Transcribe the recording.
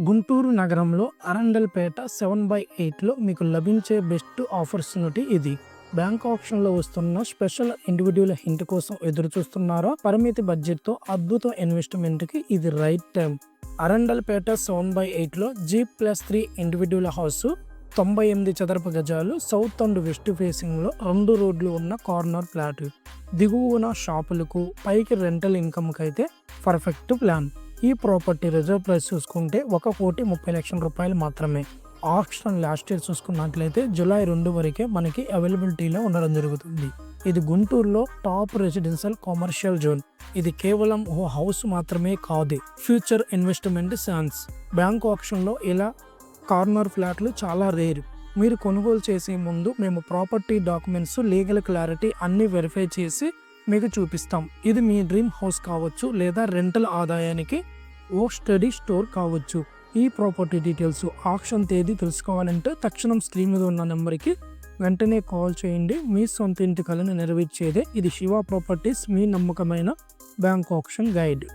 గుంటూరు నగరంలో అరండల్పేట 7/8లో మీకు లభించే బెస్ట్ ఆపర్చునిటీ ఇది. బ్యాంక్ ఆప్షన్లో వస్తున్న స్పెషల్ ఇండివిడ్యువల్ హింట్ కోసం ఎదురు చూస్తున్నారో, పరిమితి బడ్జెట్తో అద్భుత ఇన్వెస్ట్మెంట్కి ఇది రైట్ టైం. అరండల్పేట 7/8లో G+3 ఇండివిడ్యువల్ హౌస్, 98 చదరపు గజాలు, సౌత్ అండ్ వెస్ట్ ఫేసింగ్లో 2 రోడ్లు ఉన్న కార్నర్ ఫ్లాట్. దిగువన షాపులకు, పైకి రెంటల్ ఇన్కమ్కి అయితే పర్ఫెక్ట్ ప్లాన్. ఈ ప్రాపర్టీ రిజర్వ్ ప్రైస్ చూసుకుంటే 1,30,00,000 రూపాయలు మాత్రమే. ఆప్షన్ లాస్ట్ ఇయర్ చూసుకున్నట్లయితే జూలై 2 వరకే మనకి అవైలబిలిటీలో ఉండడం జరుగుతుంది. ఇది గుంటూరులో టాప్ రెసిడెన్షియల్ కమర్షియల్ జోన్. ఇది కేవలం ఓ హౌస్ మాత్రమే కాదు, ఫ్యూచర్ ఇన్వెస్ట్మెంట్ ఛాన్స్. బ్యాంక్ ఆప్షన్లో ఇలా కార్నర్ ఫ్లాట్లు చాలా రేర్. మీరు కొనుగోలు చేసే ముందు మేము ప్రాపర్టీ డాక్యుమెంట్స్, లీగల్ క్లారిటీ అన్నీ వెరిఫై చేసి మీకు చూపిస్తాం. ఇది మీ డ్రీమ్ హౌస్ కావచ్చు, లేదా రెంటల్ ఆదాయానికి ఓ స్టడీ స్టోర్ కావచ్చు. ఈ ప్రాపర్టీ డీటెయిల్స్, ఆక్షన్ తేదీ తెలుసుకోవాలంటే తక్షణం స్క్రీన్ మీద ఉన్న నెంబర్కి వెంటనే కాల్ చేయండి. మీ సొంత ఇంటి కలను నెరవేర్చేదే ఇది శివ ప్రాపర్టీస్, మీ నమ్మకమైన బ్యాంక్ ఆప్షన్ గైడ్.